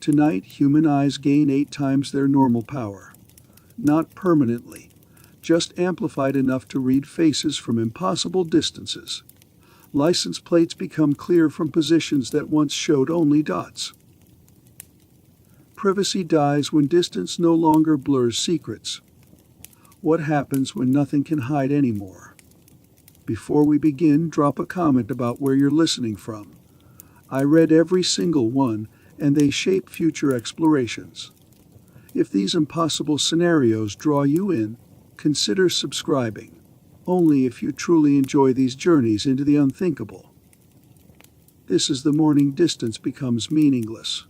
Tonight, human eyes gain 8 times their normal power. Not permanently, just amplified enough to read faces from impossible distances. License plates become clear from positions that once showed only dots. Privacy dies when distance no longer blurs secrets. What happens when nothing can hide anymore? Before we begin, drop a comment about where you're listening from. I read every single one, and they shape future explorations. If these impossible scenarios draw you in, consider subscribing. Only if you truly enjoy these journeys into the unthinkable. This is the morning distance becomes meaningless.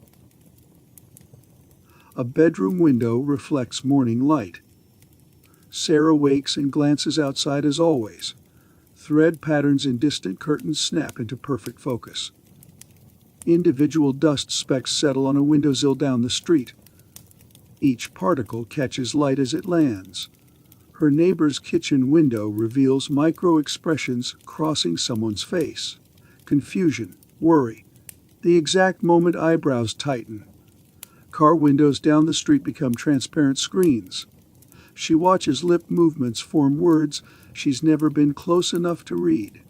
A bedroom window reflects morning light. Sarah wakes and glances outside as always. Thread patterns in distant curtains snap into perfect focus. Individual dust specks settle on a windowsill down the street. Each particle catches light as it lands. Her neighbor's kitchen window reveals micro-expressions crossing someone's face. Confusion, worry. The exact moment eyebrows tighten. Car windows down the street become transparent screens. She watches lip movements form words she's never been close enough to read.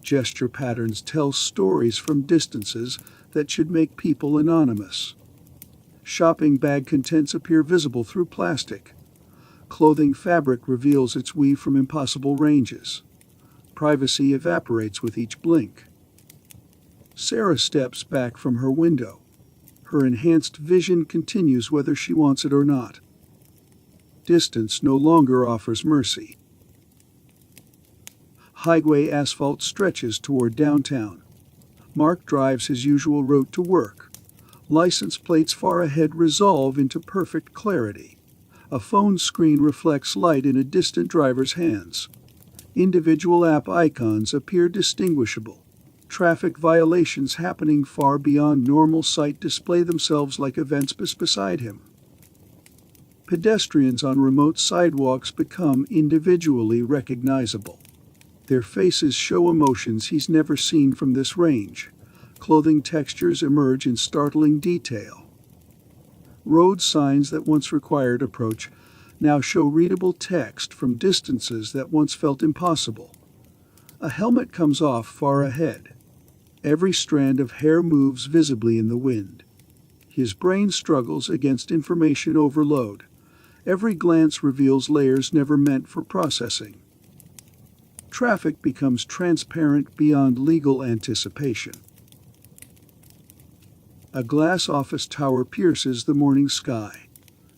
Gesture patterns tell stories from distances that should make people anonymous. Shopping bag contents appear visible through plastic. Clothing fabric reveals its weave from impossible ranges. Privacy evaporates with each blink. Sarah steps back from her window. Her enhanced vision continues whether she wants it or not. Distance no longer offers mercy. Highway asphalt stretches toward downtown. Mark drives his usual route to work. License plates far ahead resolve into perfect clarity. A phone screen reflects light in a distant driver's hands. Individual app icons appear distinguishable. Traffic violations happening far beyond normal sight display themselves like events beside him. Pedestrians on remote sidewalks become individually recognizable. Their faces show emotions he's never seen from this range. Clothing textures emerge in startling detail. Road signs that once required approach now show readable text from distances that once felt impossible. A helmet comes off far ahead. Every strand of hair moves visibly in the wind. His brain struggles against information overload. Every glance reveals layers never meant for processing. Traffic becomes transparent beyond legal anticipation. A glass office tower pierces the morning sky.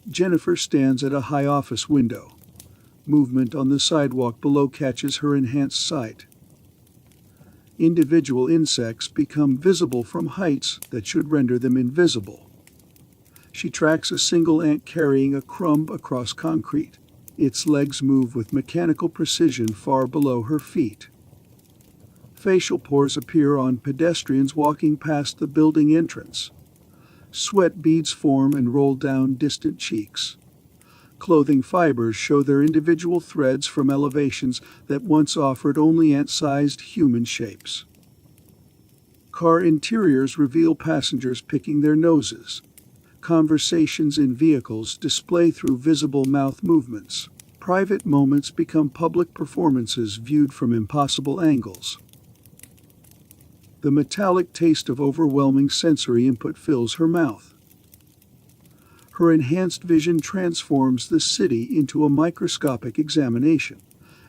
Jennifer stands at a high office window. Movement on the sidewalk below catches her enhanced sight. Individual insects become visible from heights that should render them invisible. She tracks a single ant carrying a crumb across concrete. Its legs move with mechanical precision far below her feet. Facial pores appear on pedestrians walking past the building entrance. Sweat beads form and roll down distant cheeks. Clothing fibers show their individual threads from elevations that once offered only ant-sized human shapes. Car interiors reveal passengers picking their noses. Conversations in vehicles display through visible mouth movements. Private moments become public performances viewed from impossible angles. The metallic taste of overwhelming sensory input fills her mouth. Her enhanced vision transforms the city into a microscopic examination.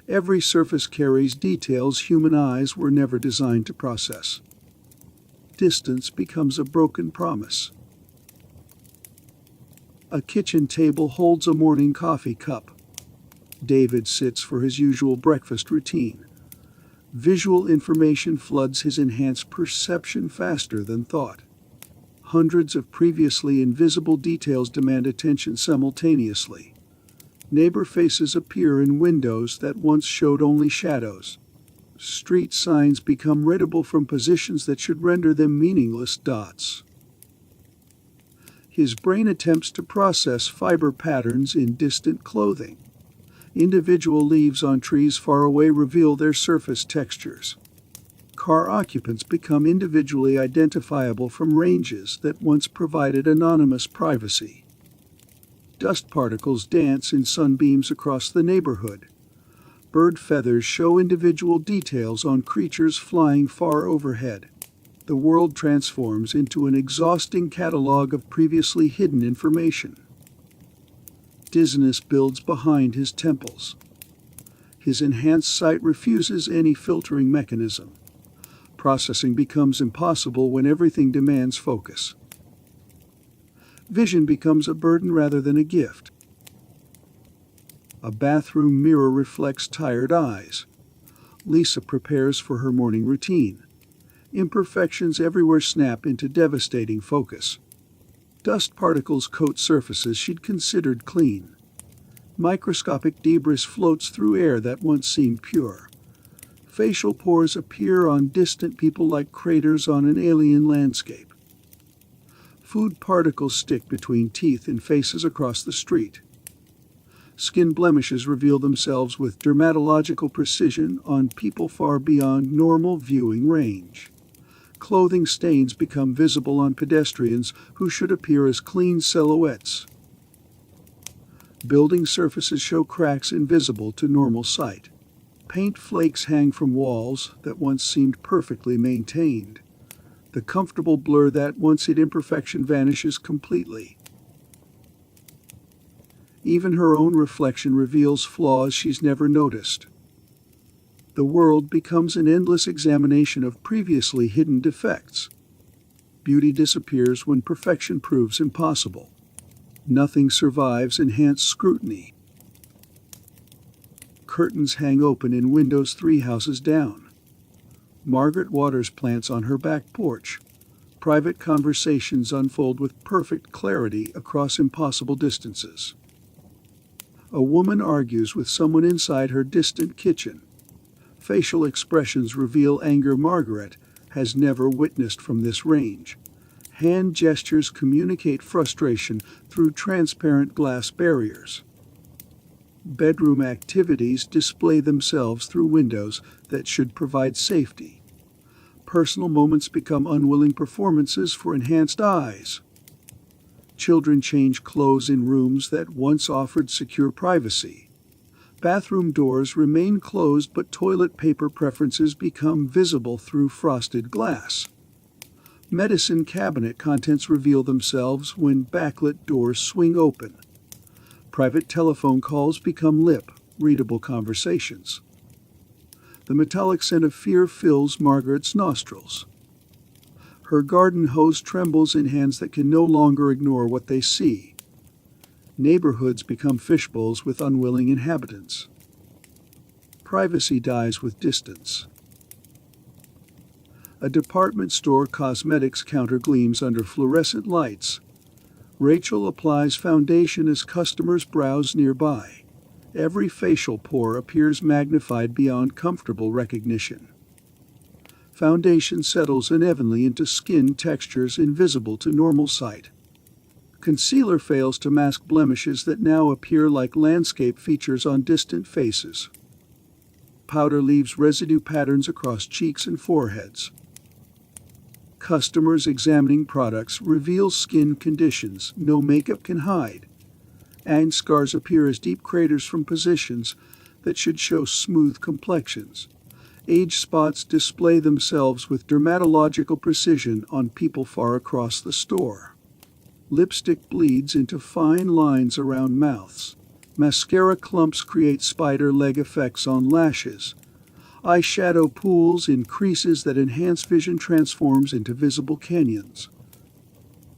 Every surface carries details human eyes were never designed to process. Distance becomes a broken promise. A kitchen table holds a morning coffee cup. David sits for his usual breakfast routine. Visual information floods his enhanced perception faster than thought. Hundreds of previously invisible details demand attention simultaneously. Neighbor faces appear in windows that once showed only shadows. Street signs become readable from positions that should render them meaningless dots. His brain attempts to process fiber patterns in distant clothing. Individual leaves on trees far away reveal their surface textures. Car occupants become individually identifiable from ranges that once provided anonymous privacy. Dust particles dance in sunbeams across the neighborhood. Bird feathers show individual details on creatures flying far overhead. The world transforms into an exhausting catalog of previously hidden information. Dizziness builds behind his temples. His enhanced sight refuses any filtering mechanism. Processing becomes impossible when everything demands focus. Vision becomes a burden rather than a gift. A bathroom mirror reflects tired eyes. Lisa prepares for her morning routine. Imperfections everywhere snap into devastating focus. Dust particles coat surfaces she'd considered clean. Microscopic debris floats through air that once seemed pure. Facial pores appear on distant people like craters on an alien landscape. Food particles stick between teeth in faces across the street. Skin blemishes reveal themselves with dermatological precision on people far beyond normal viewing range. Clothing stains become visible on pedestrians who should appear as clean silhouettes. Building surfaces show cracks invisible to normal sight. Paint flakes hang from walls that once seemed perfectly maintained. The comfortable blur that once hid imperfection vanishes completely. Even her own reflection reveals flaws she's never noticed. The world becomes an endless examination of previously hidden defects. Beauty disappears when perfection proves impossible. Nothing survives enhanced scrutiny. Curtains hang open in windows 3 houses down. Margaret waters plants on her back porch. Private conversations unfold with perfect clarity across impossible distances. A woman argues with someone inside her distant kitchen. Facial expressions reveal anger Margaret has never witnessed from this range. Hand gestures communicate frustration through transparent glass barriers. Bedroom activities display themselves through windows that should provide safety. Personal moments become unwilling performances for enhanced eyes. Children change clothes in rooms that once offered secure privacy. Bathroom doors remain closed, but toilet paper preferences become visible through frosted glass. Medicine cabinet contents reveal themselves when backlit doors swing open. Private telephone calls become readable conversations. The metallic scent of fear fills Margaret's nostrils. Her garden hose trembles in hands that can no longer ignore what they see. Neighborhoods become fishbowls with unwilling inhabitants. Privacy dies with distance. A department store cosmetics counter gleams under fluorescent lights. Rachel applies foundation as customers browse nearby. Every facial pore appears magnified beyond comfortable recognition. Foundation settles unevenly into skin textures invisible to normal sight. Concealer fails to mask blemishes that now appear like landscape features on distant faces. Powder leaves residue patterns across cheeks and foreheads. Customers examining products reveal skin conditions no makeup can hide. And scars appear as deep craters from positions that should show smooth complexions. Age spots display themselves with dermatological precision on people far across the store. Lipstick bleeds into fine lines around mouths. Mascara clumps create spider leg effects on lashes. Eyeshadow pools in creases that enhance vision transforms into visible canyons.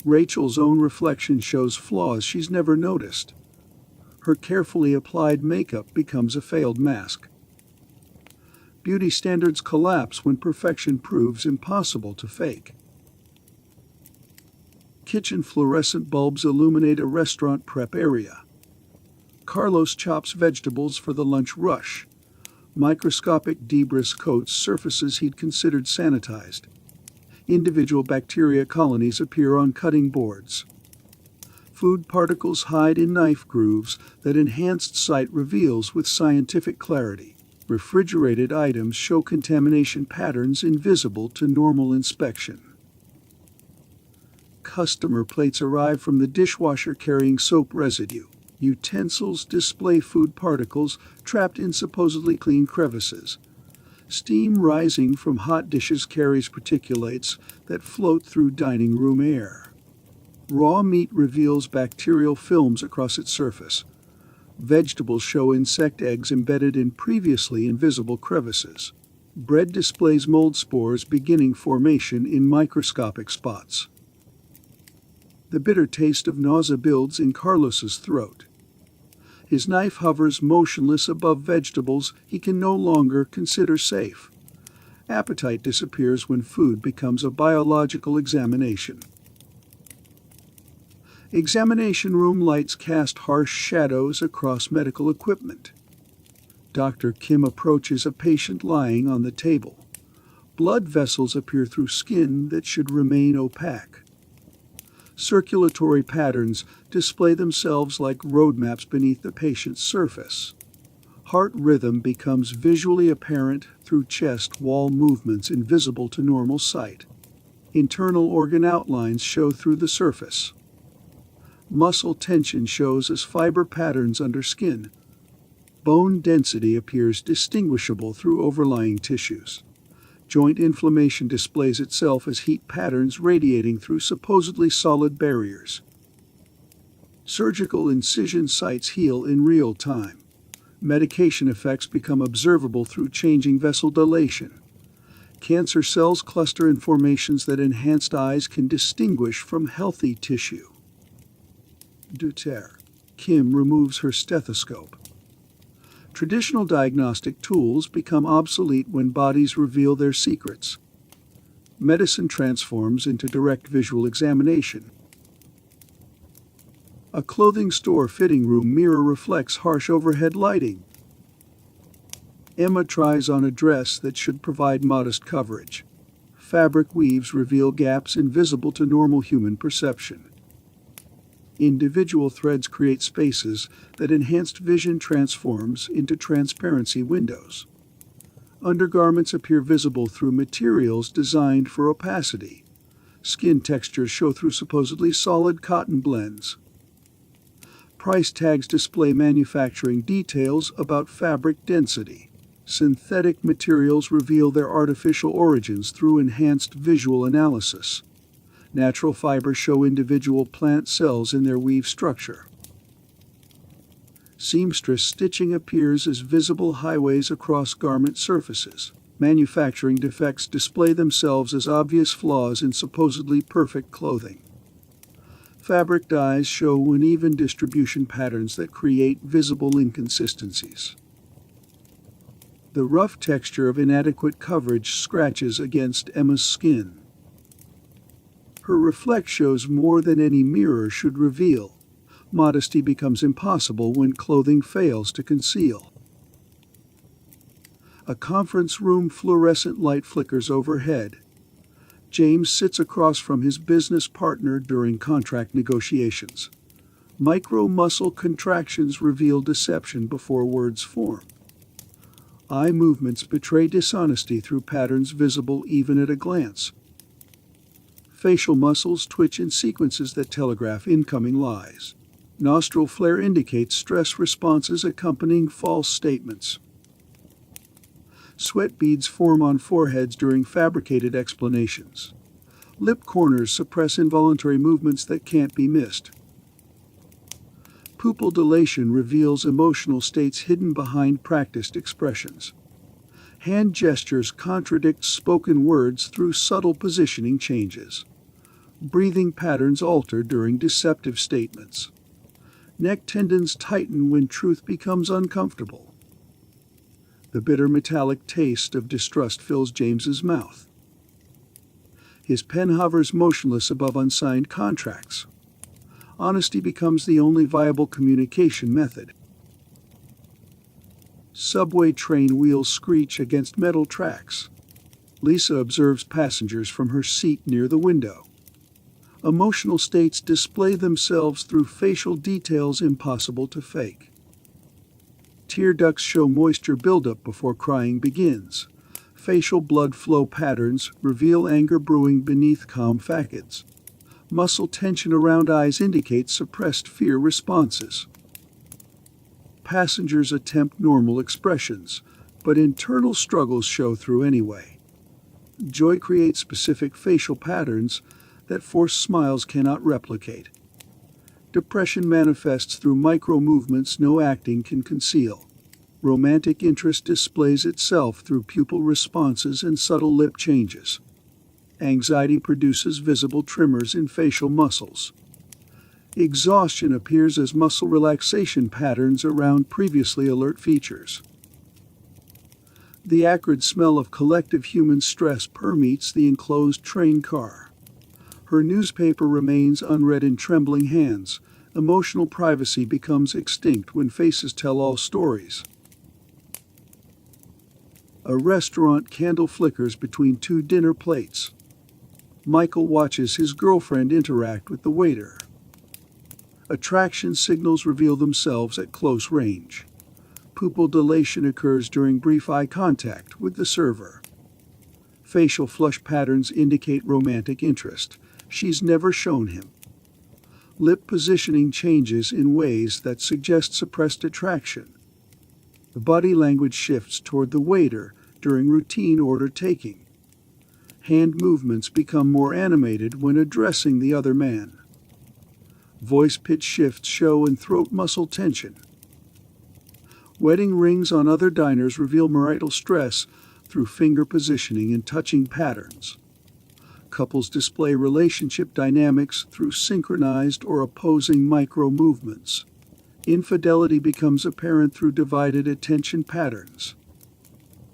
Rachel's own reflection shows flaws she's never noticed. Her carefully applied makeup becomes a failed mask. Beauty standards collapse when perfection proves impossible to fake. Kitchen fluorescent bulbs illuminate a restaurant prep area. Carlos chops vegetables for the lunch rush. Microscopic debris coats surfaces he'd considered sanitized. Individual bacteria colonies appear on cutting boards. Food particles hide in knife grooves that enhanced sight reveals with scientific clarity. Refrigerated items show contamination patterns invisible to normal inspection. Customer plates arrive from the dishwasher carrying soap residue. Utensils display food particles trapped in supposedly clean crevices. Steam rising from hot dishes carries particulates that float through dining room air. Raw meat reveals bacterial films across its surface. Vegetables show insect eggs embedded in previously invisible crevices. Bread displays mold spores beginning formation in microscopic spots. The bitter taste of nausea builds in Carlos's throat. His knife hovers motionless above vegetables he can no longer consider safe. Appetite disappears when food becomes a biological examination. Examination room lights cast harsh shadows across medical equipment. Dr. Kim approaches a patient lying on the table. Blood vessels appear through skin that should remain opaque. Circulatory patterns display themselves like roadmaps beneath the patient's surface. Heart rhythm becomes visually apparent through chest wall movements invisible to normal sight. Internal organ outlines show through the surface. Muscle tension shows as fiber patterns under skin. Bone density appears distinguishable through overlying tissues. Joint inflammation displays itself as heat patterns radiating through supposedly solid barriers. Surgical incision sites heal in real time. Medication effects become observable through changing vessel dilation. Cancer cells cluster in formations that enhanced eyes can distinguish from healthy tissue. Kim removes her stethoscope. Traditional diagnostic tools become obsolete when bodies reveal their secrets. Medicine transforms into direct visual examination. A clothing store fitting room mirror reflects harsh overhead lighting. Emma tries on a dress that should provide modest coverage. Fabric weaves reveal gaps invisible to normal human perception. Individual threads create spaces that enhanced vision transforms into transparency windows. Undergarments appear visible through materials designed for opacity. Skin textures show through supposedly solid cotton blends. Price tags display manufacturing details about fabric density. Synthetic materials reveal their artificial origins through enhanced visual analysis. Natural fibers show individual plant cells in their weave structure. Seamstress stitching appears as visible highways across garment surfaces. Manufacturing defects display themselves as obvious flaws in supposedly perfect clothing. Fabric dyes show uneven distribution patterns that create visible inconsistencies. The rough texture of inadequate coverage scratches against Emma's skin. Her reflex shows more than any mirror should reveal. Modesty becomes impossible when clothing fails to conceal. A conference room fluorescent light flickers overhead. James sits across from his business partner during contract negotiations. Micro-muscle contractions reveal deception before words form. Eye movements betray dishonesty through patterns visible even at a glance. Facial muscles twitch in sequences that telegraph incoming lies. Nostril flare indicates stress responses accompanying false statements. Sweat beads form on foreheads during fabricated explanations. Lip corners suppress involuntary movements that can't be missed. Pupil dilation reveals emotional states hidden behind practiced expressions. Hand gestures contradict spoken words through subtle positioning changes. Breathing patterns alter during deceptive statements. Neck tendons tighten when truth becomes uncomfortable. The bitter metallic taste of distrust fills James's mouth. His pen hovers motionless above unsigned contracts. Honesty becomes the only viable communication method. Subway train wheels screech against metal tracks. Lisa observes passengers from her seat near the window. Emotional states display themselves through facial details impossible to fake. Tear ducts show moisture buildup before crying begins. Facial blood flow patterns reveal anger brewing beneath calm facades. Muscle tension around eyes indicates suppressed fear responses. Passengers attempt normal expressions, but internal struggles show through anyway. Joy creates specific facial patterns that forced smiles cannot replicate. Depression manifests through micro-movements no acting can conceal. Romantic interest displays itself through pupil responses and subtle lip changes. Anxiety produces visible tremors in facial muscles. Exhaustion appears as muscle relaxation patterns around previously alert features. The acrid smell of collective human stress permeates the enclosed train car. Her newspaper remains unread in trembling hands. Emotional privacy becomes extinct when faces tell all stories. A restaurant candle flickers between two dinner plates. Michael watches his girlfriend interact with the waiter. Attraction signals reveal themselves at close range. Pupil dilation occurs during brief eye contact with the server. Facial flush patterns indicate romantic interest. She's never shown him. Lip positioning changes in ways that suggest suppressed attraction. The body language shifts toward the waiter during routine order taking. Hand movements become more animated when addressing the other man. Voice pitch shifts show in throat muscle tension. Wedding rings on other diners reveal marital stress through finger positioning and touching patterns. Couples display relationship dynamics through synchronized or opposing micro-movements. Infidelity becomes apparent through divided attention patterns.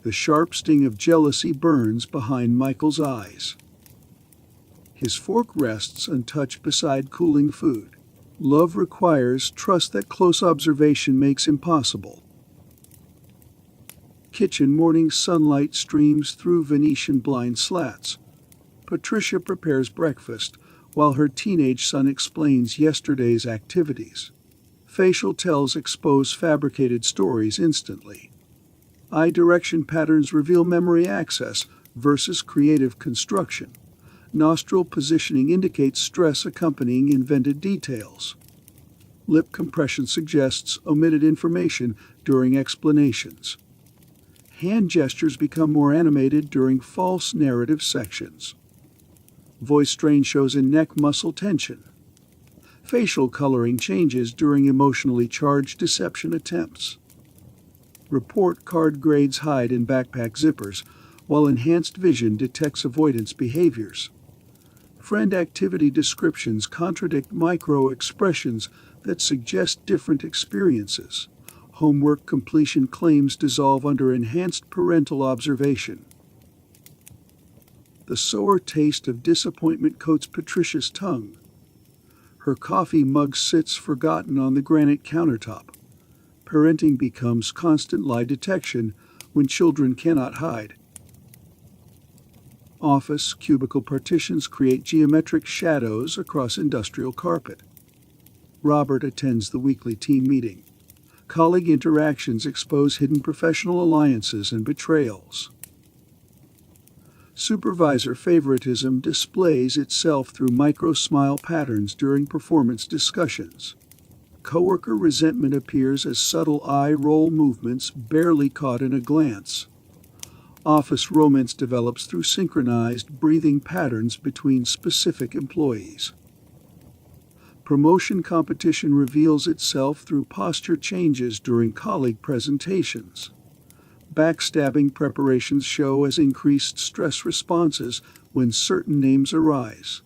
The sharp sting of jealousy burns behind Michael's eyes. His fork rests untouched beside cooling food. Love requires trust that close observation makes impossible. Kitchen morning sunlight streams through Venetian blind slats. Patricia prepares breakfast while her teenage son explains yesterday's activities. Facial tells expose fabricated stories instantly. Eye direction patterns reveal memory access versus creative construction. Nostril positioning indicates stress accompanying invented details. Lip compression suggests omitted information during explanations. Hand gestures become more animated during false narrative sections. Voice strain shows in neck muscle tension. Facial coloring changes during emotionally charged deception attempts. Report card grades hide in backpack zippers, while enhanced vision detects avoidance behaviors. Friend activity descriptions contradict micro-expressions that suggest different experiences. Homework completion claims dissolve under enhanced parental observation. The sour taste of disappointment coats Patricia's tongue. Her coffee mug sits forgotten on the granite countertop. Parenting becomes constant lie detection when children cannot hide. Office cubicle partitions create geometric shadows across industrial carpet. Robert attends the weekly team meeting. Colleague interactions expose hidden professional alliances and betrayals. Supervisor favoritism displays itself through micro-smile patterns during performance discussions. Coworker resentment appears as subtle eye roll movements barely caught in a glance. Office romance develops through synchronized breathing patterns between specific employees. Promotion competition reveals itself through posture changes during colleague presentations. Backstabbing preparations show as increased stress responses when certain names arise.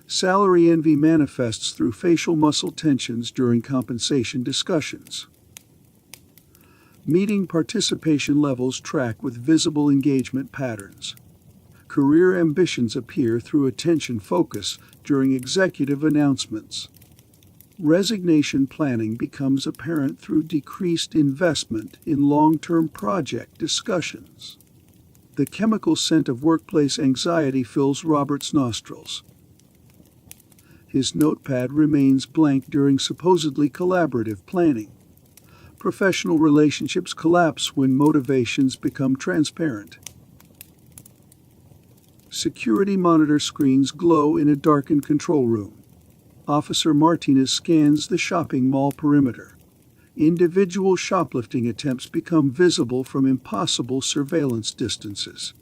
Salary envy manifests through facial muscle tensions during compensation discussions. Meeting participation levels track with visible engagement patterns. Career ambitions appear through attention focus during executive announcements. Resignation planning becomes apparent through decreased investment in long-term project discussions. The chemical scent of workplace anxiety fills Robert's nostrils. His notepad remains blank during supposedly collaborative planning. Professional relationships collapse when motivations become transparent. Security monitor screens glow in a darkened control room. Officer Martinez scans the shopping mall perimeter. Individual shoplifting attempts become visible from impossible surveillance distances.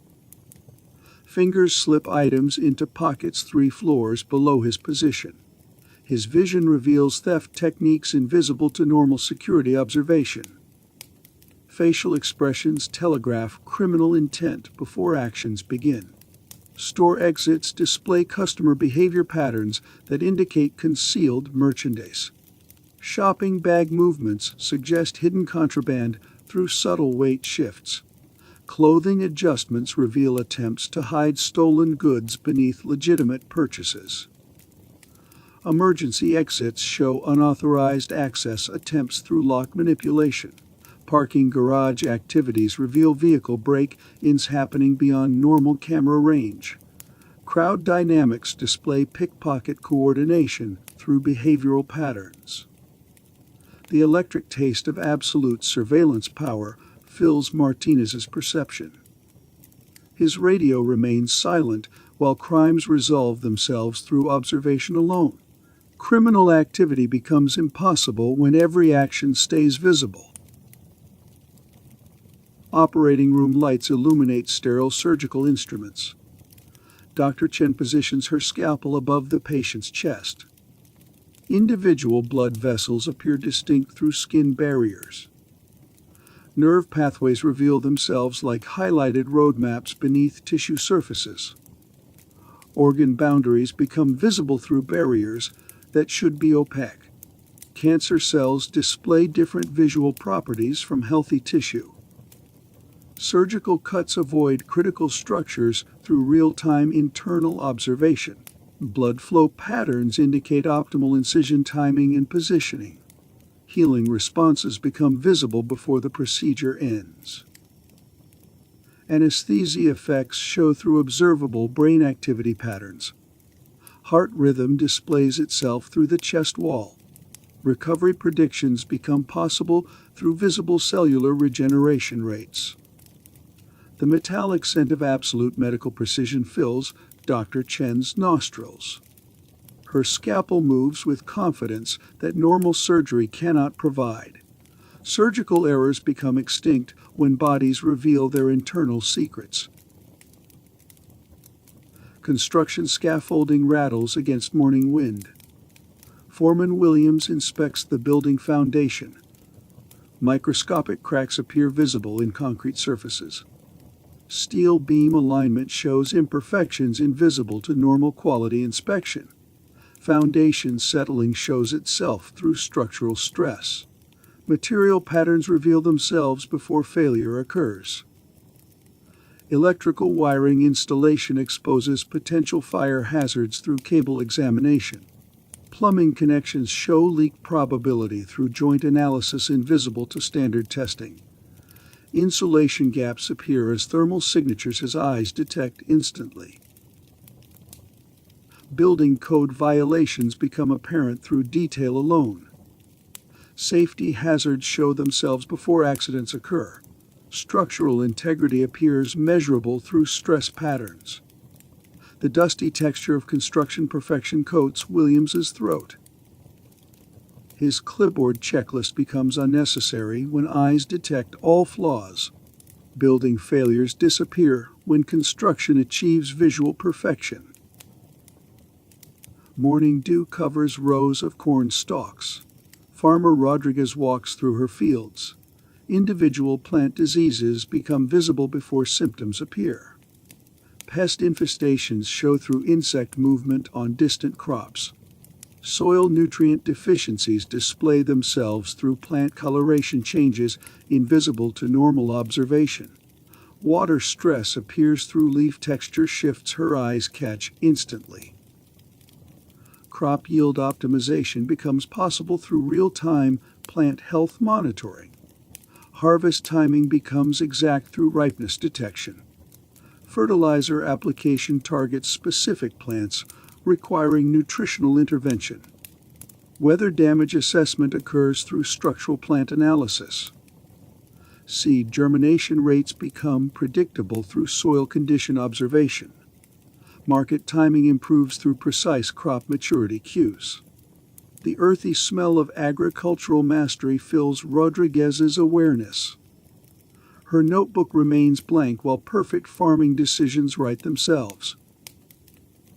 Fingers slip items into pockets 3 floors below his position. His vision reveals theft techniques invisible to normal security observation. Facial expressions telegraph criminal intent before actions begin. Store exits display customer behavior patterns that indicate concealed merchandise. Shopping bag movements suggest hidden contraband through subtle weight shifts. Clothing adjustments reveal attempts to hide stolen goods beneath legitimate purchases. Emergency exits show unauthorized access attempts through lock manipulation. Parking garage activities reveal vehicle break-ins happening beyond normal camera range. Crowd dynamics display pickpocket coordination through behavioral patterns. The electric taste of absolute surveillance power fills Martinez's perception. His radio remains silent while crimes resolve themselves through observation alone. Criminal activity becomes impossible when every action stays visible. Operating room lights illuminate sterile surgical instruments. Dr. Chen positions her scalpel above the patient's chest. Individual blood vessels appear distinct through skin barriers. Nerve pathways reveal themselves like highlighted roadmaps beneath tissue surfaces. Organ boundaries become visible through barriers that should be opaque. Cancer cells display different visual properties from healthy tissue. Surgical cuts avoid critical structures through real-time internal observation. Blood flow patterns indicate optimal incision timing and positioning. Healing responses become visible before the procedure ends. Anesthesia effects show through observable brain activity patterns. Heart rhythm displays itself through the chest wall. Recovery predictions become possible through visible cellular regeneration rates. The metallic scent of absolute medical precision fills Dr. Chen's nostrils. Her scalpel moves with confidence that normal surgery cannot provide. Surgical errors become extinct when bodies reveal their internal secrets. Construction scaffolding rattles against morning wind. Foreman Williams inspects the building foundation. Microscopic cracks appear visible in concrete surfaces. Steel beam alignment shows imperfections invisible to normal quality inspection. Foundation settling shows itself through structural stress. Material patterns reveal themselves before failure occurs. Electrical wiring installation exposes potential fire hazards through cable examination. Plumbing connections show leak probability through joint analysis invisible to standard testing. Insulation gaps appear as thermal signatures his eyes detect instantly. Building code violations become apparent through detail alone. Safety hazards show themselves before accidents occur. Structural integrity appears measurable through stress patterns. The dusty texture of construction perfection coats Williams's throat. His clipboard checklist becomes unnecessary when eyes detect all flaws. Building failures disappear when construction achieves visual perfection. Morning dew covers rows of corn stalks. Farmer Rodriguez walks through her fields. Individual plant diseases become visible before symptoms appear. Pest infestations show through insect movement on distant crops. Soil nutrient deficiencies display themselves through plant coloration changes invisible to normal observation. Water stress appears through leaf texture shifts her eyes catch instantly. Crop yield optimization becomes possible through real-time plant health monitoring. Harvest timing becomes exact through ripeness detection. Fertilizer application targets specific plants requiring nutritional intervention. Weather damage assessment occurs through structural plant analysis. Seed germination rates become predictable through soil condition observation. Market timing improves through precise crop maturity cues. The earthy smell of agricultural mastery fills Rodriguez's awareness. Her notebook remains blank while perfect farming decisions write themselves.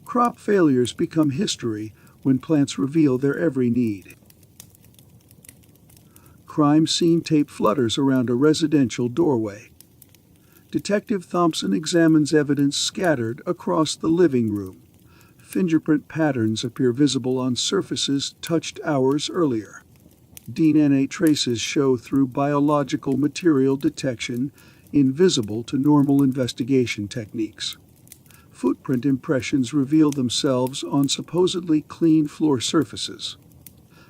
Crop failures become history when plants reveal their every need. Crime scene tape flutters around a residential doorway. Detective Thompson examines evidence scattered across the living room. Fingerprint patterns appear visible on surfaces touched hours earlier. DNA traces show through biological material detection, invisible to normal investigation techniques. Footprint impressions reveal themselves on supposedly clean floor surfaces.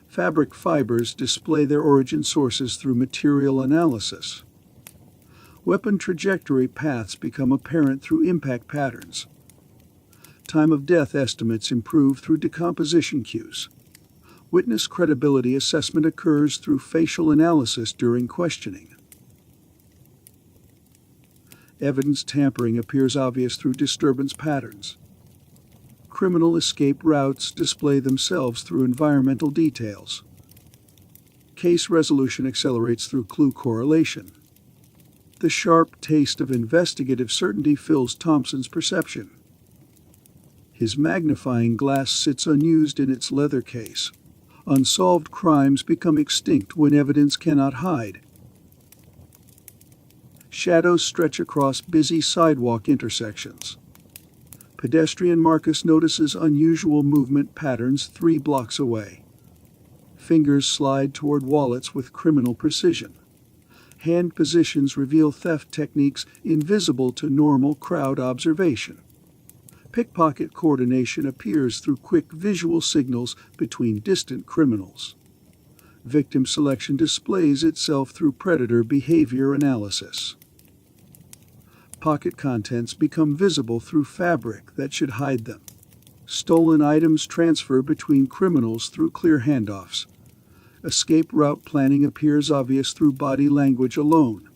Fabric fibers display their origin sources through material analysis. Weapon trajectory paths become apparent through impact patterns. Time of death estimates improve through decomposition cues. Witness credibility assessment occurs through facial analysis during questioning. Evidence tampering appears obvious through disturbance patterns. Criminal escape routes display themselves through environmental details. Case resolution accelerates through clue correlation. The sharp taste of investigative certainty fills Thompson's perception. His magnifying glass sits unused in its leather case. Unsolved crimes become extinct when evidence cannot hide. Shadows stretch across busy sidewalk intersections. Pedestrian Marcus notices unusual movement patterns 3 blocks away. Fingers slide toward wallets with criminal precision. Hand positions reveal theft techniques invisible to normal crowd observation. Pickpocket coordination appears through quick visual signals between distant criminals. Victim selection displays itself through predator behavior analysis. Pocket contents become visible through fabric that should hide them. Stolen items transfer between criminals through clear handoffs. Escape route planning appears obvious through body language alone.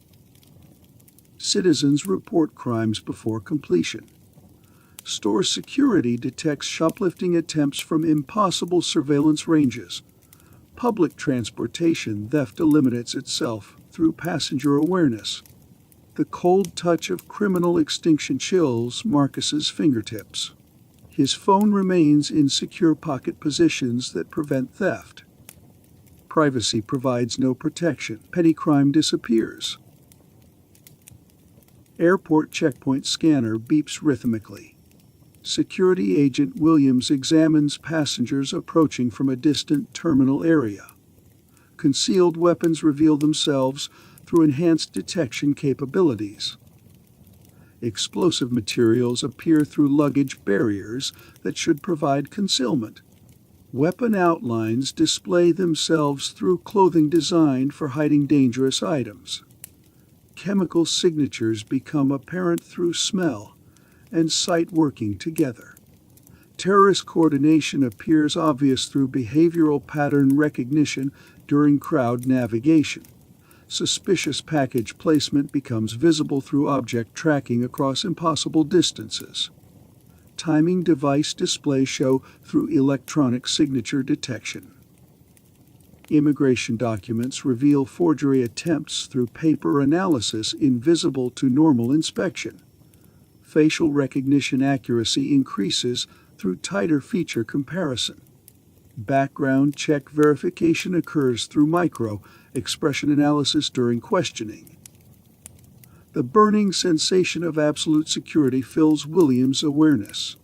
Citizens report crimes before completion. Store security detects shoplifting attempts from impossible surveillance ranges. Public transportation theft eliminates itself through passenger awareness. The cold touch of criminal extinction chills Marcus's fingertips. His phone remains in secure pocket positions that prevent theft. Privacy provides no protection. Petty crime disappears. Airport checkpoint scanner beeps rhythmically. Security agent Williams examines passengers approaching from a distant terminal area. Concealed weapons reveal themselves through enhanced detection capabilities. Explosive materials appear through luggage barriers that should provide concealment. Weapon outlines display themselves through clothing designed for hiding dangerous items. Chemical signatures become apparent through smell and sight working together. Terrorist coordination appears obvious through behavioral pattern recognition during crowd navigation. Suspicious package placement becomes visible through object tracking across impossible distances. Timing device displays show through electronic signature detection. Immigration documents reveal forgery attempts through paper analysis invisible to normal inspection. Facial recognition accuracy increases through tighter feature comparison. Background check verification occurs through micro-expression analysis during questioning. The burning sensation of absolute security fills Williams' awareness.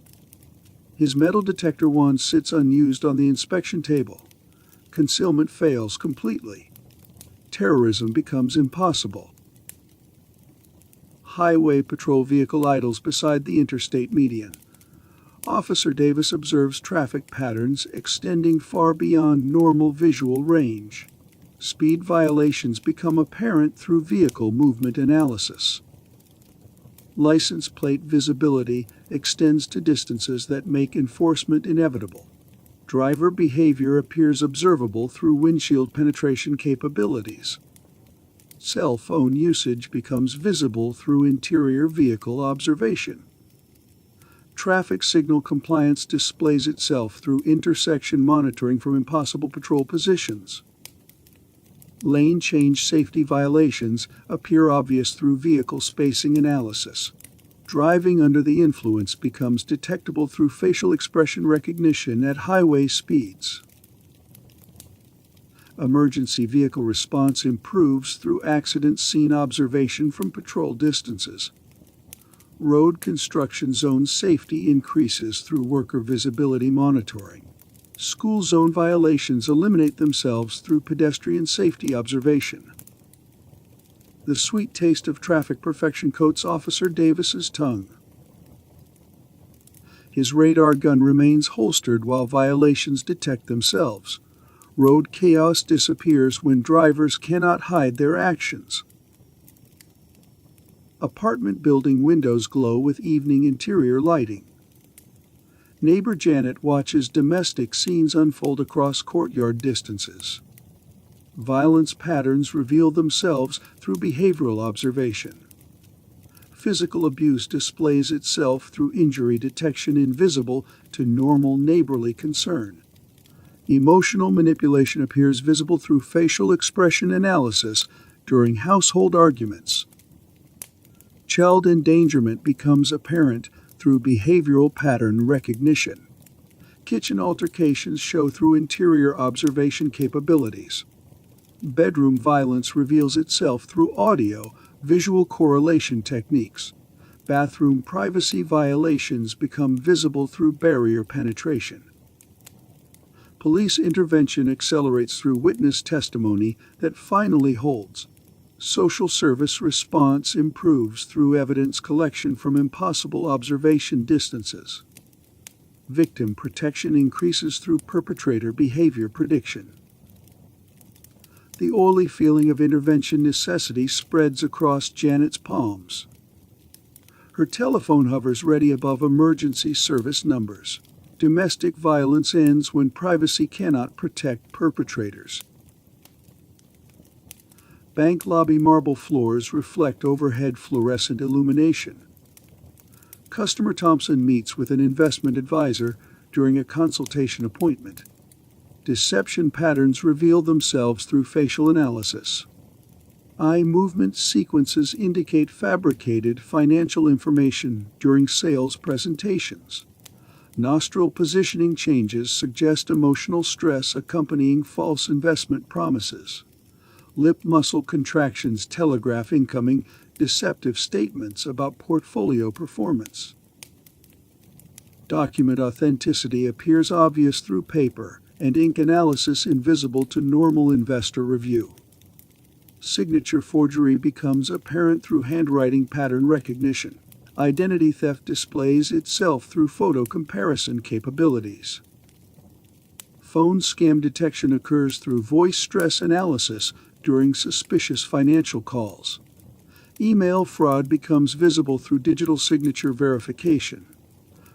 His metal detector wand sits unused on the inspection table. Concealment fails completely. Terrorism becomes impossible. Highway patrol vehicle idles beside the interstate median. Officer Davis observes traffic patterns extending far beyond normal visual range. Speed violations become apparent through vehicle movement analysis. License plate visibility extends to distances that make enforcement inevitable. Driver behavior appears observable through windshield penetration capabilities. Cell phone usage becomes visible through interior vehicle observation. Traffic signal compliance displays itself through intersection monitoring from impossible patrol positions. Lane change safety violations appear obvious through vehicle spacing analysis. Driving under the influence becomes detectable through facial expression recognition at highway speeds. Emergency vehicle response improves through accident scene observation from patrol distances. Road construction zone safety increases through worker visibility monitoring. School zone violations eliminate themselves through pedestrian safety observation. The sweet taste of traffic perfection coats Officer Davis's tongue. His radar gun remains holstered while violations detect themselves. Road chaos disappears when drivers cannot hide their actions. Apartment building windows glow with evening interior lighting. Neighbor Janet watches domestic scenes unfold across courtyard distances. Violence patterns reveal themselves through behavioral observation. Physical abuse displays itself through injury detection invisible to normal neighborly concern. Emotional manipulation appears visible through facial expression analysis during household arguments. Child endangerment becomes apparent through behavioral pattern recognition. Kitchen altercations show through interior observation capabilities. Bedroom violence reveals itself through audio-visual correlation techniques. Bathroom privacy violations become visible through barrier penetration. Police intervention accelerates through witness testimony that finally holds. Social service response improves through evidence collection from impossible observation distances. Victim protection increases through perpetrator behavior prediction. The oily feeling of intervention necessity spreads across Janet's palms. Her telephone hovers ready above emergency service numbers. Domestic violence ends when privacy cannot protect perpetrators. Bank lobby marble floors reflect overhead fluorescent illumination. Customer Thompson meets with an investment advisor during a consultation appointment. Deception patterns reveal themselves through facial analysis. Eye movement sequences indicate fabricated financial information during sales presentations. Nostril positioning changes suggest emotional stress accompanying false investment promises. Lip muscle contractions telegraph incoming deceptive statements about portfolio performance. Document authenticity appears obvious through paper and ink analysis invisible to normal investor review. Signature forgery becomes apparent through handwriting pattern recognition. Identity theft displays itself through photo comparison capabilities. Phone scam detection occurs through voice stress analysis during suspicious financial calls. Email fraud becomes visible through digital signature verification.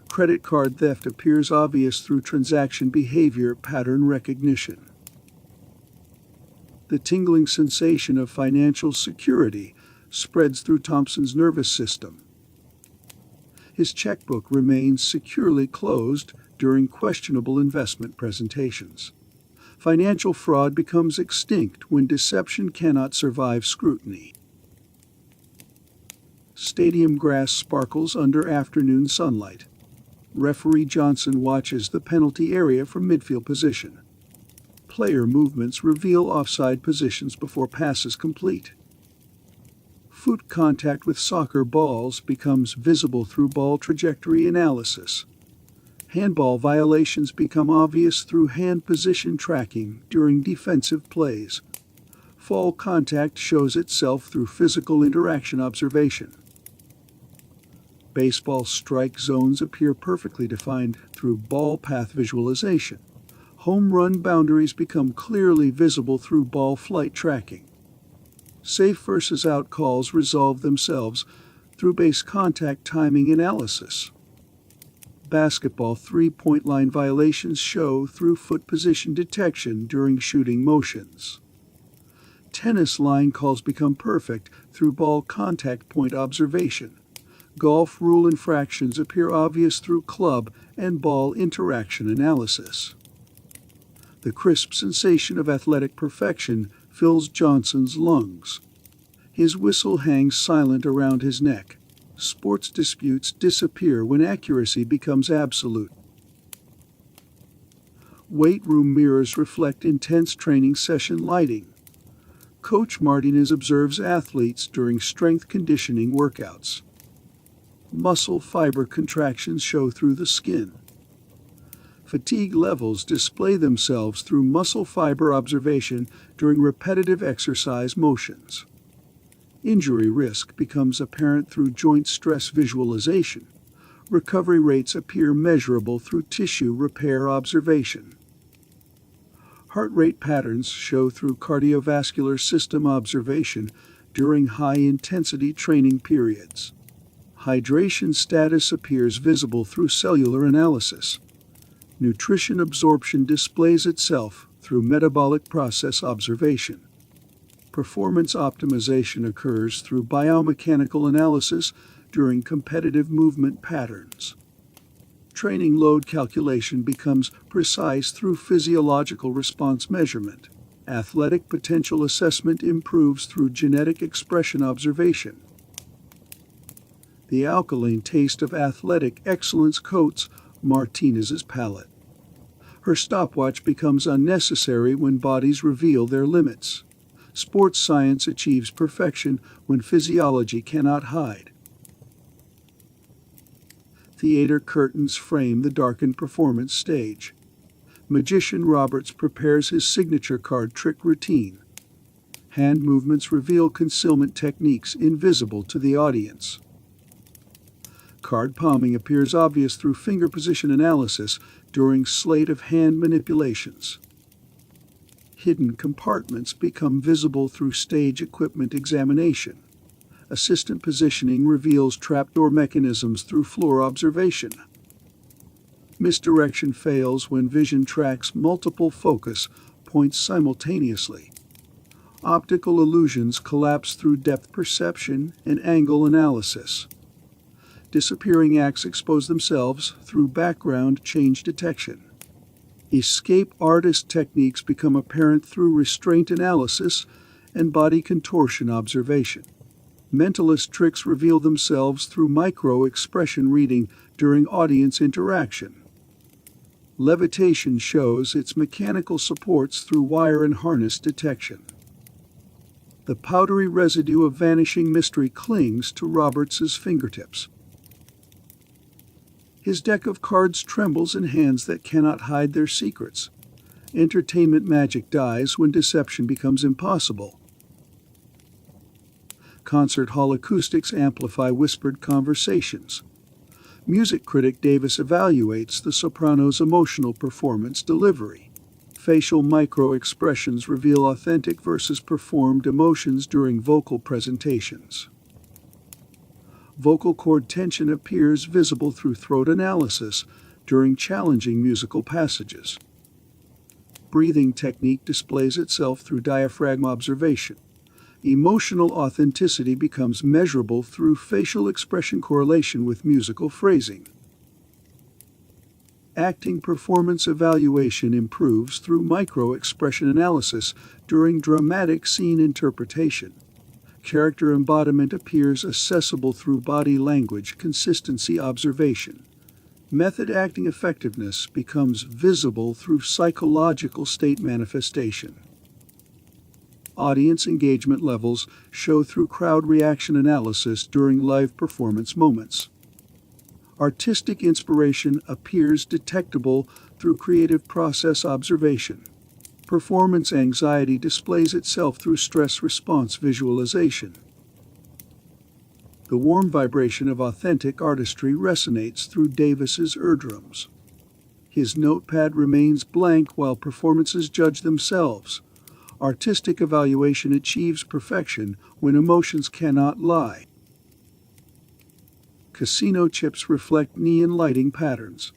Credit card theft appears obvious through transaction behavior pattern recognition. The tingling sensation of financial security spreads through Thompson's nervous system. His checkbook remains securely closed during questionable investment presentations. Financial fraud becomes extinct when deception cannot survive scrutiny. Stadium grass sparkles under afternoon sunlight. Referee Johnson watches the penalty area from midfield position. Player movements reveal offside positions before passes complete. Foot contact with soccer balls becomes visible through ball trajectory analysis. Handball violations become obvious through hand position tracking during defensive plays. Fall contact shows itself through physical interaction observation. Baseball strike zones appear perfectly defined through ball path visualization. Home run boundaries become clearly visible through ball flight tracking. Safe versus out calls resolve themselves through base contact timing analysis. Basketball three-point line violations show through foot position detection during shooting motions. Tennis line calls become perfect through ball contact point observation. Golf rule infractions appear obvious through club and ball interaction analysis. The crisp sensation of athletic perfection fills Johnson's lungs. His whistle hangs silent around his neck. Sports disputes disappear when accuracy becomes absolute. Weight room mirrors reflect intense training session lighting. Coach Martinez observes athletes during strength conditioning workouts. Muscle fiber contractions show through the skin. Fatigue levels display themselves through muscle fiber observation during repetitive exercise motions. Injury risk becomes apparent through joint stress visualization. Recovery rates appear measurable through tissue repair observation. Heart rate patterns show through cardiovascular system observation during high-intensity training periods. Hydration status appears visible through cellular analysis. Nutrition absorption displays itself through metabolic process observation. Performance optimization occurs through biomechanical analysis during competitive movement patterns. Training load calculation becomes precise through physiological response measurement. Athletic potential assessment improves through genetic expression observation. The alkaline taste of athletic excellence coats Martinez's palate. Her stopwatch becomes unnecessary when bodies reveal their limits. Sports science achieves perfection when physiology cannot hide. Theater curtains frame the darkened performance stage. Magician Roberts prepares his signature card trick routine. Hand movements reveal concealment techniques invisible to the audience. Card palming appears obvious through finger position analysis during sleight of hand manipulations. Hidden compartments become visible through stage equipment examination. Assistant positioning reveals trapdoor mechanisms through floor observation. Misdirection fails when vision tracks multiple focus points simultaneously. Optical illusions collapse through depth perception and angle analysis. Disappearing acts expose themselves through background change detection. Escape artist techniques become apparent through restraint analysis and body contortion observation. Mentalist tricks reveal themselves through micro-expression reading during audience interaction. Levitation shows its mechanical supports through wire and harness detection. The powdery residue of vanishing mystery clings to Roberts's fingertips. His deck of cards trembles in hands that cannot hide their secrets. Entertainment magic dies when deception becomes impossible. Concert hall acoustics amplify whispered conversations. Music critic Davis evaluates the soprano's emotional performance delivery. Facial micro-expressions reveal authentic versus performed emotions during vocal presentations. Vocal cord tension appears visible through throat analysis during challenging musical passages. Breathing technique displays itself through diaphragm observation. Emotional authenticity becomes measurable through facial expression correlation with musical phrasing. Acting performance evaluation improves through micro-expression analysis during dramatic scene interpretation. Character embodiment appears accessible through body language consistency observation. Method acting effectiveness becomes visible through psychological state manifestation. Audience engagement levels show through crowd reaction analysis during live performance moments. Artistic inspiration appears detectable through creative process observation. Performance anxiety displays itself through stress response visualization. The warm vibration of authentic artistry resonates through Davis's eardrums. His notepad remains blank while performances judge themselves. Artistic evaluation achieves perfection when emotions cannot lie. Casino chips reflect neon lighting patterns.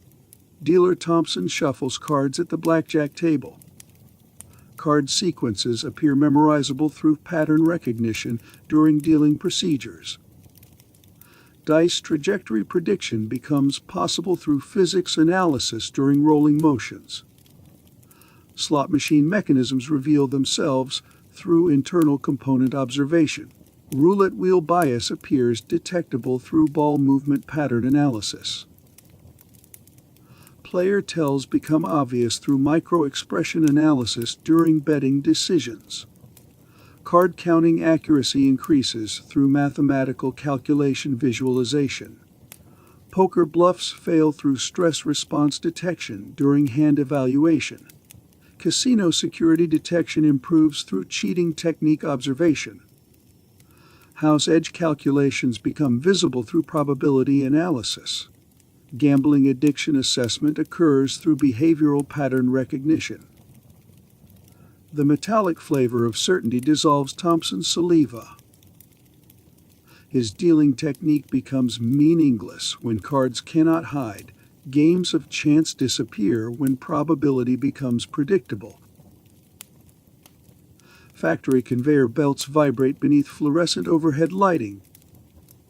Dealer Thompson shuffles cards at the blackjack table. Card sequences appear memorizable through pattern recognition during dealing procedures. Dice trajectory prediction becomes possible through physics analysis during rolling motions. Slot machine mechanisms reveal themselves through internal component observation. Roulette wheel bias appears detectable through ball movement pattern analysis. Player tells become obvious through micro-expression analysis during betting decisions. Card counting accuracy increases through mathematical calculation visualization. Poker bluffs fail through stress response detection during hand evaluation. Casino security detection improves through cheating technique observation. House edge calculations become visible through probability analysis. Gambling addiction assessment occurs through behavioral pattern recognition. The metallic flavor of certainty dissolves Thompson's saliva. His dealing technique becomes meaningless when cards cannot hide. Games of chance disappear when probability becomes predictable. Factory conveyor belts vibrate beneath fluorescent overhead lighting.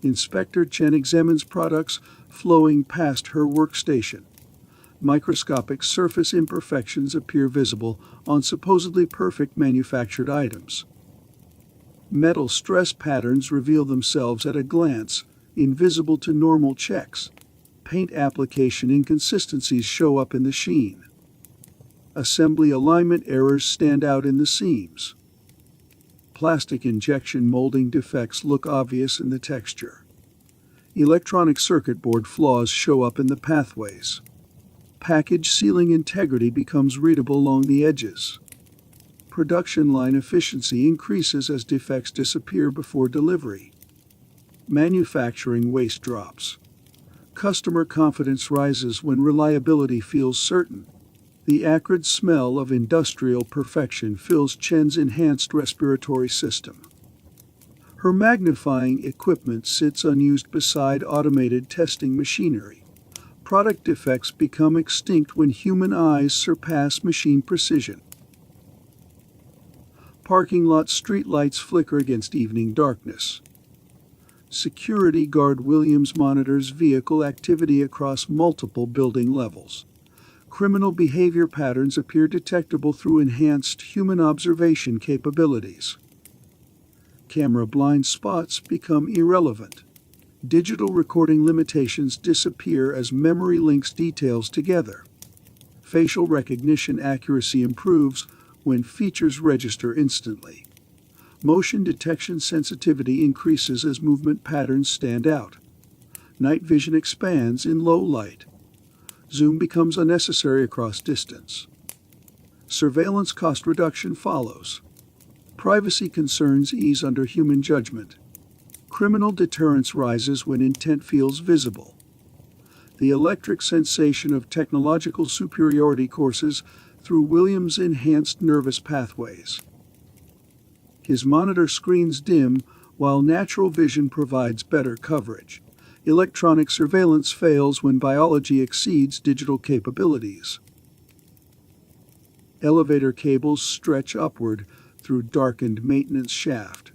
Inspector Chen examines products flowing past her workstation. Microscopic surface imperfections appear visible on supposedly perfect manufactured items. Metal stress patterns reveal themselves at a glance, invisible to normal checks. Paint application inconsistencies show up in the sheen. Assembly alignment errors stand out in the seams. Plastic injection molding defects look obvious in the texture. Electronic circuit board flaws show up in the pathways. Package sealing integrity becomes readable along the edges. Production line efficiency increases as defects disappear before delivery. Manufacturing waste drops. Customer confidence rises when reliability feels certain. The acrid smell of industrial perfection fills Chen's enhanced respiratory system. Her magnifying equipment sits unused beside automated testing machinery. Product defects become extinct when human eyes surpass machine precision. Parking lot streetlights flicker against evening darkness. Security guard Williams monitors vehicle activity across multiple building levels. Criminal behavior patterns appear detectable through enhanced human observation capabilities. Camera blind spots become irrelevant. Digital recording limitations disappear as memory links details together. Facial recognition accuracy improves when features register instantly. Motion detection sensitivity increases as movement patterns stand out. Night vision expands in low light. Zoom becomes unnecessary across distance. Surveillance cost reduction follows. Privacy concerns ease under human judgment. Criminal deterrence rises when intent feels visible. The electric sensation of technological superiority courses through Williams' enhanced nervous pathways. His monitor screens dim while natural vision provides better coverage. Electronic surveillance fails when biology exceeds digital capabilities. Elevator cables stretch upward through darkened maintenance shaft.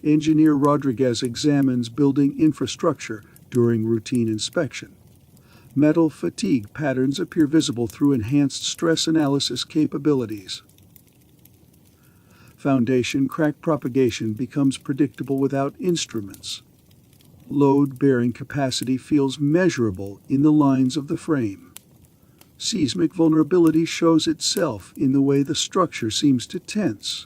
Engineer Rodriguez examines building infrastructure during routine inspection. Metal fatigue patterns appear visible through enhanced stress analysis capabilities. Foundation crack propagation becomes predictable without instruments. Load-bearing capacity feels measurable in the lines of the frame. Seismic vulnerability shows itself in the way the structure seems to tense.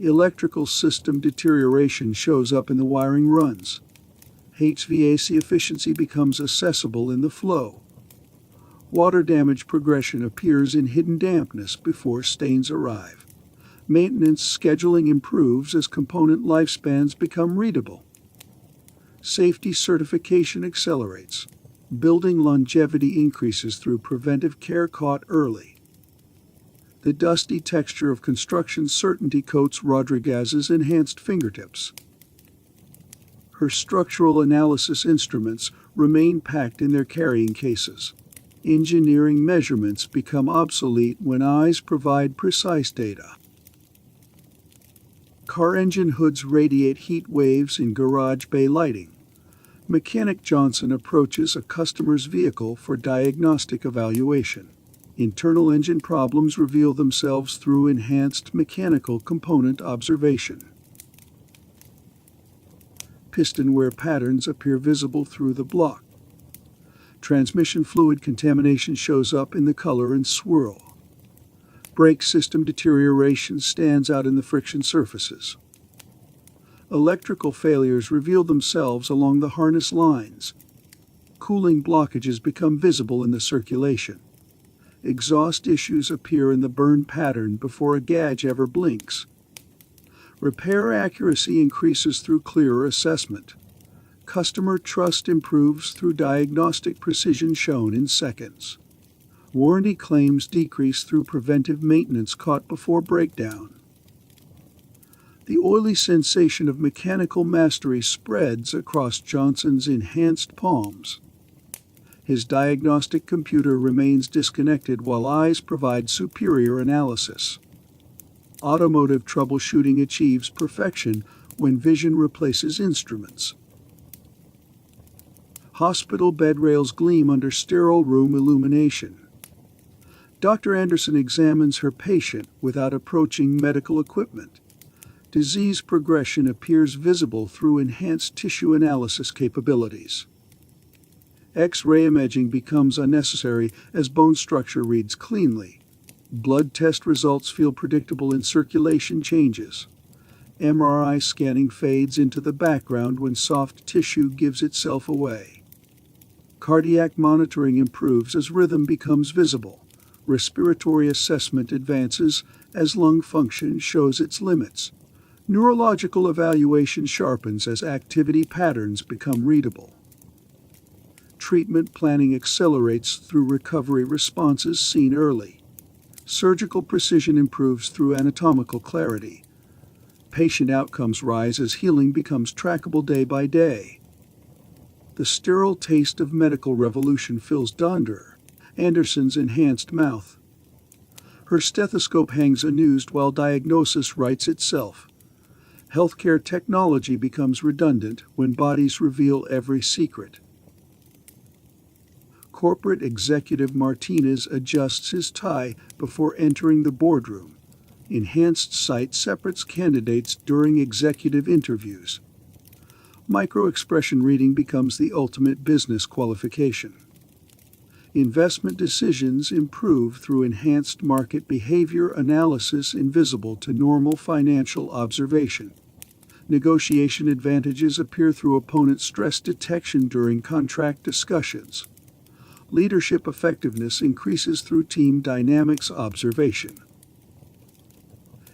Electrical system deterioration shows up in the wiring runs. HVAC efficiency becomes accessible in the flow. Water damage progression appears in hidden dampness before stains arrive. Maintenance scheduling improves as component lifespans become readable. Safety certification accelerates. Building longevity increases through preventive care caught early. The dusty texture of construction certainty coats Rodriguez's enhanced fingertips. Her structural analysis instruments remain packed in their carrying cases. Engineering measurements become obsolete when eyes provide precise data. Car engine hoods radiate heat waves in garage bay lighting. Mechanic Johnson approaches a customer's vehicle for diagnostic evaluation. Internal engine problems reveal themselves through enhanced mechanical component observation. Piston wear patterns appear visible through the block. Transmission fluid contamination shows up in the color and swirl. Brake system deterioration stands out in the friction surfaces. Electrical failures reveal themselves along the harness lines. Cooling blockages become visible in the circulation. Exhaust issues appear in the burn pattern before a gauge ever blinks. Repair accuracy increases through clearer assessment. Customer trust improves through diagnostic precision shown in seconds. Warranty claims decrease through preventive maintenance caught before breakdown. The oily sensation of mechanical mastery spreads across Johnson's enhanced palms. His diagnostic computer remains disconnected while eyes provide superior analysis. Automotive troubleshooting achieves perfection when vision replaces instruments. Hospital bed rails gleam under sterile room illumination. Dr. Anderson examines her patient without approaching medical equipment. Disease progression appears visible through enhanced tissue analysis capabilities. X-ray imaging becomes unnecessary as bone structure reads cleanly. Blood test results feel predictable in circulation changes. MRI scanning fades into the background when soft tissue gives itself away. Cardiac monitoring improves as rhythm becomes visible. Respiratory assessment advances as lung function shows its limits. Neurological evaluation sharpens as activity patterns become readable. Treatment planning accelerates through recovery responses seen early. Surgical precision improves through anatomical clarity. Patient outcomes rise as healing becomes trackable day by day. The sterile taste of medical revolution fills Dr. Anderson's enhanced mouth. Her stethoscope hangs unused while diagnosis writes itself. Healthcare technology becomes redundant when bodies reveal every secret. Corporate executive Martinez adjusts his tie before entering the boardroom. Enhanced sight separates candidates during executive interviews. Microexpression reading becomes the ultimate business qualification. Investment decisions improve through enhanced market behavior analysis invisible to normal financial observation. Negotiation advantages appear through opponent stress detection during contract discussions. Leadership effectiveness increases through team dynamics observation.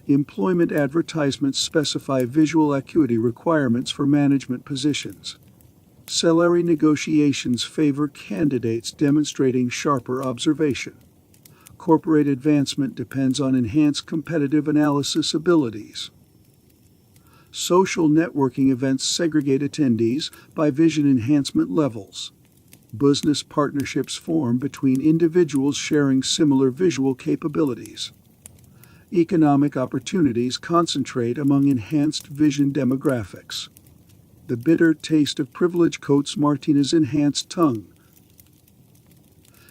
Employment advertisements specify visual acuity requirements for management positions. Salary negotiations favor candidates demonstrating sharper observation. Corporate advancement depends on enhanced competitive analysis abilities. Social networking events segregate attendees by vision enhancement levels. Business partnerships form between individuals sharing similar visual capabilities. Economic opportunities concentrate among enhanced vision demographics. The bitter taste of privilege coats Martinez's enhanced tongue.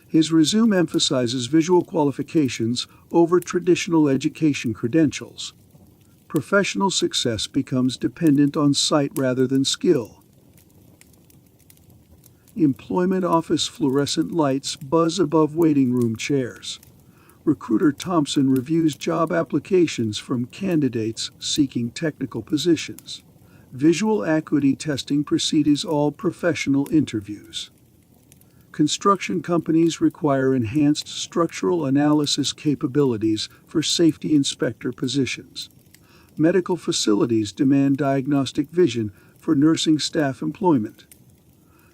His resume emphasizes visual qualifications over traditional education credentials. Professional success becomes dependent on sight rather than skill. Employment office fluorescent lights buzz above waiting room chairs. Recruiter Thompson reviews job applications from candidates seeking technical positions. Visual acuity testing precedes all professional interviews. Construction companies require enhanced structural analysis capabilities for safety inspector positions. Medical facilities demand diagnostic vision for nursing staff employment.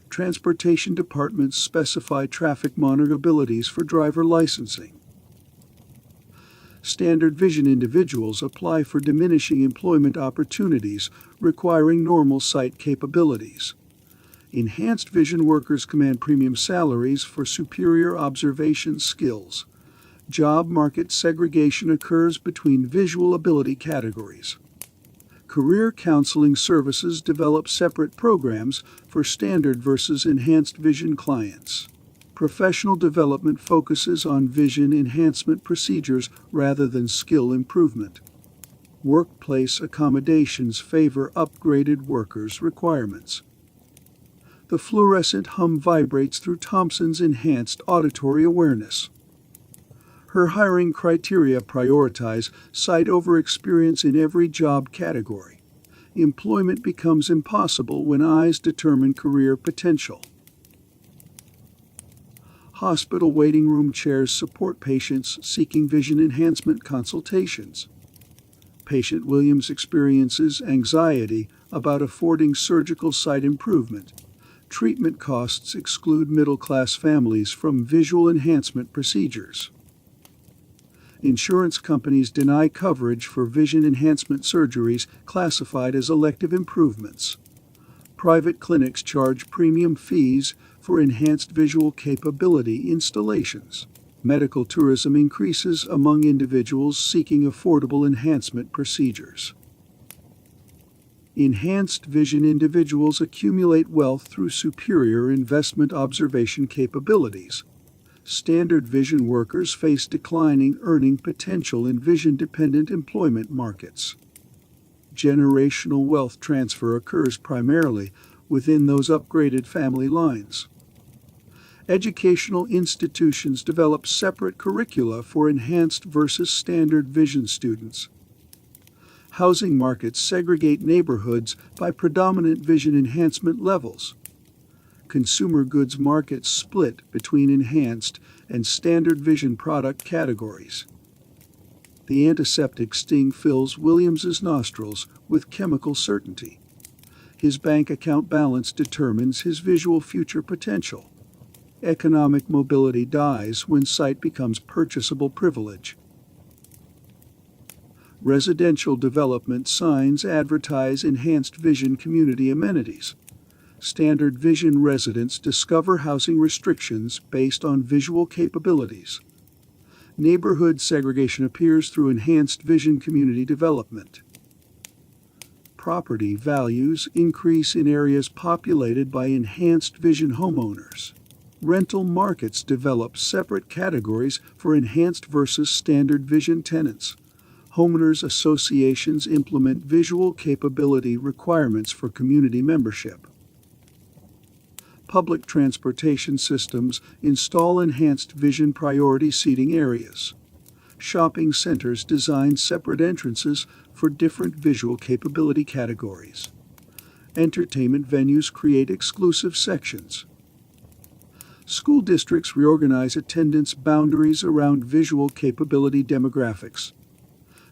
Transportation departments specify traffic monitor abilities for driver licensing. Standard vision individuals apply for diminishing employment opportunities requiring normal sight capabilities. Enhanced vision workers command premium salaries for superior observation skills. Job market segregation occurs between visual ability categories. Career counseling services develop separate programs for standard versus enhanced vision clients. Professional development focuses on vision enhancement procedures rather than skill improvement. Workplace accommodations favor upgraded workers' requirements. The fluorescent hum vibrates through Thompson's enhanced auditory awareness. Her hiring criteria prioritize sight over experience in every job category. Employment becomes impossible when eyes determine career potential. Hospital waiting room chairs support patients seeking vision enhancement consultations. Patient Williams experiences anxiety about affording surgical sight improvement. Treatment costs exclude middle-class families from visual enhancement procedures. Insurance companies deny coverage for vision enhancement surgeries classified as elective improvements. Private clinics charge premium fees for enhanced visual capability installations. Medical tourism increases among individuals seeking affordable enhancement procedures. Enhanced vision individuals accumulate wealth through superior investment observation capabilities. Standard vision workers face declining earning potential in vision-dependent employment markets. Generational wealth transfer occurs primarily within those upgraded family lines. Educational institutions develop separate curricula for enhanced versus standard vision students. Housing markets segregate neighborhoods by predominant vision enhancement levels. Consumer goods markets split between enhanced and standard vision product categories. The antiseptic sting fills Williams's nostrils with chemical certainty. His bank account balance determines his visual future potential. Economic mobility dies when sight becomes purchasable privilege. Residential development signs advertise enhanced vision community amenities. Standard vision residents discover housing restrictions based on visual capabilities. Neighborhood segregation appears through enhanced vision community development. Property values increase in areas populated by enhanced vision homeowners. Rental markets develop separate categories for enhanced versus standard vision tenants. Homeowners associations implement visual capability requirements for community membership. Public transportation systems install enhanced vision priority seating areas. Shopping centers design separate entrances for different visual capability categories. Entertainment venues create exclusive sections. School districts reorganize attendance boundaries around visual capability demographics.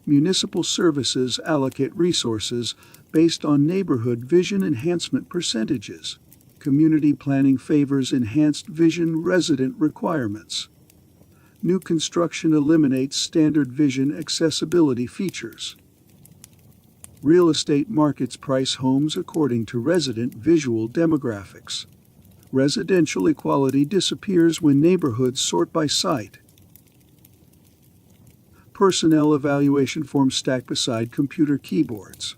Municipal services allocate resources based on neighborhood vision enhancement percentages. Community planning favors enhanced vision resident requirements. New construction eliminates standard vision accessibility features. Real estate markets price homes according to resident visual demographics. Residential equality disappears when neighborhoods sort by sight. Personnel evaluation forms stack beside computer keyboards.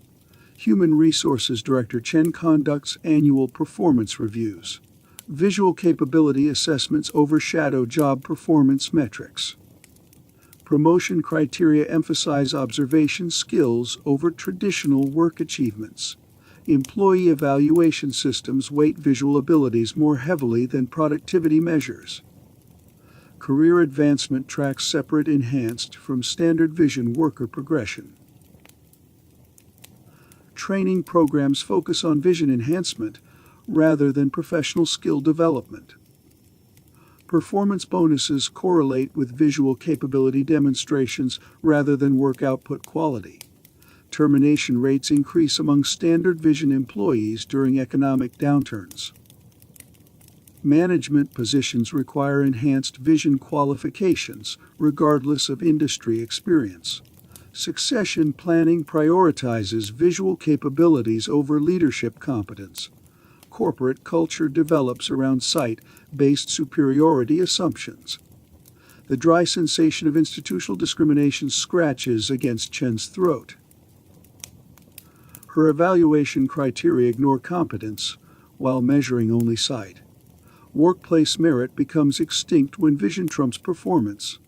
Human Resources Director Chen conducts annual performance reviews. Visual capability assessments overshadow job performance metrics. Promotion criteria emphasize observation skills over traditional work achievements. Employee evaluation systems weight visual abilities more heavily than productivity measures. Career advancement tracks separate enhanced from standard vision worker progression. Training programs focus on vision enhancement rather than professional skill development. Performance bonuses correlate with visual capability demonstrations rather than work output quality. Termination rates increase among standard vision employees during economic downturns. Management positions require enhanced vision qualifications, regardless of industry experience. Succession planning prioritizes visual capabilities over leadership competence. Corporate culture develops around sight-based superiority assumptions. The dry sensation of institutional discrimination scratches against Chen's throat. Her evaluation criteria ignore competence while measuring only sight. Workplace merit becomes extinct when vision trumps performance.